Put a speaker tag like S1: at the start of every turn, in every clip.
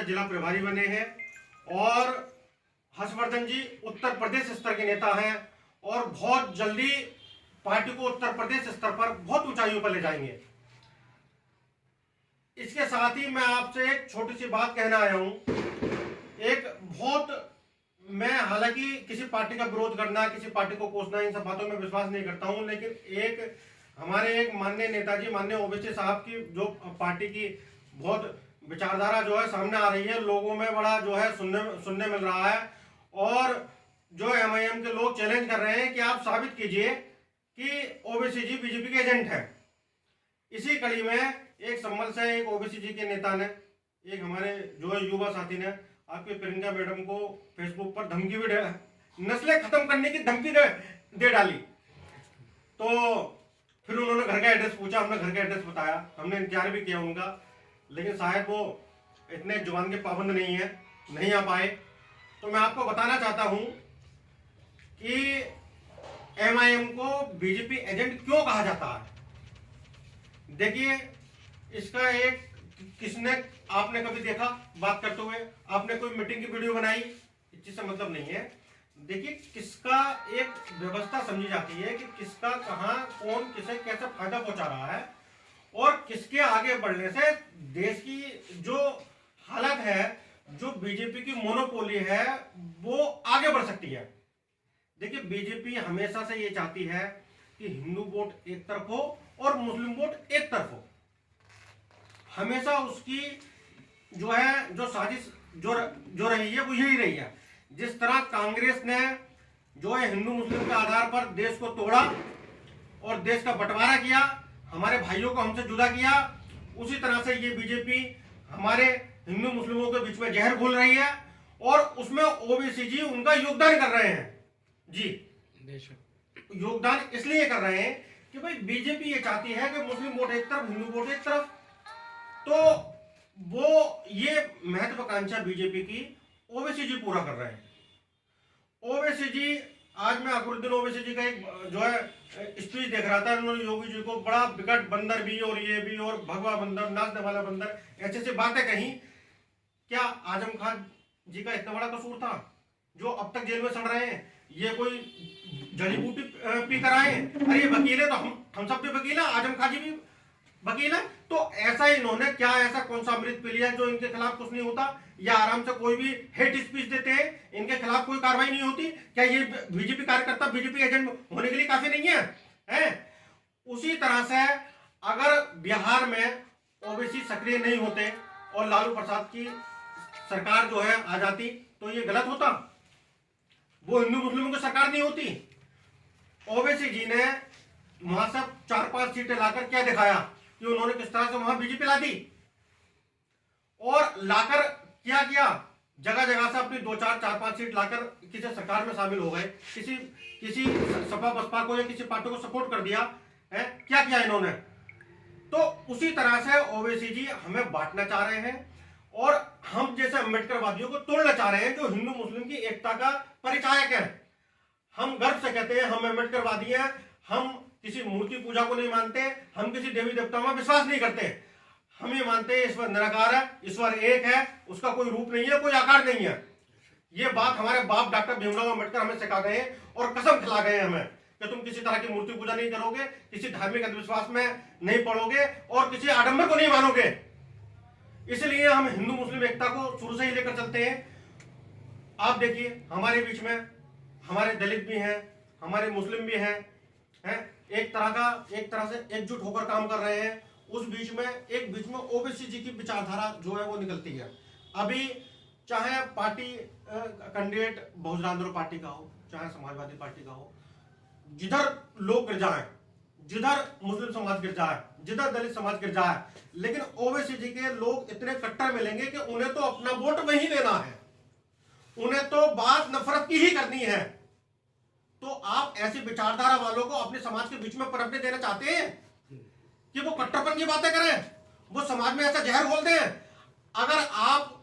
S1: जिला प्रभारी बने हैं और हर्षवर्धन जी उत्तर प्रदेश स्तर के नेता हैं और बहुत जल्दी पार्टी को उत्तर प्रदेश स्तर पर बहुत ऊंचाइयों पर ले जाएंगे। इसके साथ ही मैं आपसे एक छोटी सी बात कहना आया हूं। मैं हालांकि किसी पार्टी का विरोध करना, किसी पार्टी को कोसना, इन सब बातों में विश्वास नहीं करता हूं, लेकिन हमारे एक माननीय नेताजी, माननीय ओवैसी साहब की जो पार्टी की बहुत विचारधारा जो है सामने आ रही है, लोगों में बड़ा जो है सुनने मिल रहा है और जो एमआईएम के लोग चैलेंज कर रहे हैं कि आप साबित कीजिए कि ओवैसी जी बीजेपी के एजेंट हैं। इसी कड़ी में एक संभल से एक ओवैसी जी के नेता ने, एक हमारे जो है युवा साथी ने आपकी प्रियंका मैडम को फेसबुक पर धमकी भी नस्लें खत्म करने की धमकी दे डाली। तो फिर उन्होंने घर का एड्रेस पूछा, हमने घर का एड्रेस बताया, हमने इंतजार भी किया उनका, लेकिन शायद वो इतने जुबान के पाबंद नहीं आ पाए। तो मैं आपको बताना चाहता हूं कि एमआईएम को बीजेपी एजेंट क्यों कहा जाता है। देखिए, इसका एक किसने आपने कभी देखा बात करते हुए, आपने कोई मीटिंग की वीडियो बनाई, इस चीज से मतलब नहीं है। देखिए, किसका एक व्यवस्था समझी जाती है कि किसका कहां कौन किसे कैसे फायदा पहुंचा रहा है और किसके आगे बढ़ने से देश की जो हालत है, जो बीजेपी की मोनोपोली है, वो आगे बढ़ सकती है। देखिए, बीजेपी हमेशा से ये चाहती है कि हिंदू वोट एक तरफ हो और मुस्लिम वोट एक तरफ हो। हमेशा उसकी जो साजिश जो रही है वो यही रही है। जिस तरह कांग्रेस ने जो है हिंदू मुस्लिम के आधार पर देश को तोड़ा और देश का बंटवारा किया, हमारे भाइयों को हमसे जुदा किया, उसी तरह से ये बीजेपी हमारे हिंदू मुस्लिमों के बीच में जहर घोल रही है और उसमें ओबीसी जी उनका योगदान कर रहे हैं। जी, योगदान इसलिए कर रहे हैं कि भाई बीजेपी ये चाहती है कि मुस्लिम वोट एक तरफ, हिंदू वोट एक तरफ। तो वो ये महत्वाकांक्षा बीजेपी की ओवैसी जी पूरा कर रहे हैं। ओवैसी जी, आज मैं अकबरुद्दीन ओवैसी जी का एक जो है स्पीच देख रहा था, उन्होंने योगी जी को बड़ा विकट बंदर भी और ये भी और भगवा बंदर, नाचने वाला बंदर, ऐसे बातें कही। क्या आजम खान जी का इतना बड़ा कसूर था जो अब तक जेल में सड़ रहे हैं? ये कोई जड़ी बूटी पी कर आए? अरे ये वकील है तो हम सब भी वकील है, आजम खान जी भी वकील है। तो ऐसा इन्होंने क्या ऐसा कौन सा अमृत पी लिया जो इनके खिलाफ कुछ नहीं होता, या आराम से कोई भी हेट स्पीच देते हैं, इनके खिलाफ कोई कार्रवाई नहीं होती? क्या ये बीजेपी कार्यकर्ता बीजेपी एजेंट होने के लिए काफी नहीं है? उसी तरह से अगर बिहार में ओबीसी सक्रिय नहीं होते और लालू प्रसाद की सरकार जो है आ जाती तो ये गलत होता, वो हिंदू मुस्लिमों की सरकार नहीं होती। ओबीसी जी ने वहां से 4-5 सीटें लाकर क्या दिखाया कि उन्होंने किस तरह से वहां बीजेपी ला दी और लाकर क्या किया, जगह जगह से अपनी 2-4-5 सीट लाकर किसी सरकार में शामिल हो गए, किसी सपा बसपा को या किसी पार्टी को सपोर्ट कर दिया है। क्या किया इन्होंने? तो उसी तरह से ओवैसी जी हमें बांटना चाह रहे हैं और हम जैसे अम्बेडकरवादियों को तोड़ना चाह रहे हैं जो हिंदू मुस्लिम की एकता का परिचायक है। हम गर्व से कहते हैं हम अम्बेडकरवादी हैं, हम किसी मूर्ति पूजा को नहीं मानते, हम किसी देवी देवताओं में विश्वास नहीं करते। हम ये मानते हैं ईश्वर निराकार है, ईश्वर एक है, उसका कोई रूप नहीं है, कोई आकार नहीं है। ये बात हमारे बाप डॉक्टर भीमराव अम्बेडकर हमें सिखा गए और कसम खिला गए हमें कि तुम किसी तरह की मूर्ति पूजा नहीं करोगे, किसी धार्मिक अंधविश्वास में नहीं पड़ोगे और किसी आडंबर को नहीं मानोगे। इसलिए हम हिंदू मुस्लिम एकता को शुरू से ही लेकर चलते हैं। आप देखिए, हमारे बीच में हमारे दलित भी हैं, हमारे मुस्लिम भी हैं, एक तरह से एकजुट होकर काम कर रहे हैं। उस बीच में ओबीसी जी की विचारधारा जो है वो निकलती है। अभी चाहे पार्टी कैंडिडेट बहुजन आंदोलन पार्टी का हो, चाहे समाजवादी पार्टी का हो, जिधर लोग गिर जाए, जिधर मुस्लिम समाज गिर जाए, जिधर दलित समाज गिर जाए, लेकिन ओबीसी जी के लोग इतने कट्टर मिलेंगे कि उन्हें तो अपना वोट वहीं देना है, उन्हें तो बात नफरत की ही करनी है। तो आप ऐसी विचारधारा वालों को अपने समाज के बीच में पनपने देना चाहते हैं कि वो कट्टरपन की बातें करें, वो समाज में ऐसा जहर घोल दें? अगर आप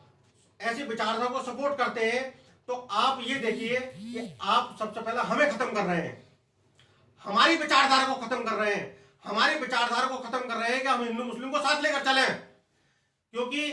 S1: ऐसी विचारधारा को सपोर्ट करते हैं तो आप ये देखिए कि आप सबसे पहले हमें खत्म कर रहे हैं, हमारी विचारधारा को खत्म कर रहे हैं, हमारी विचारधारा को खत्म कर रहे हैं कि हम हिंदू मुस्लिम को साथ लेकर चलें। क्योंकि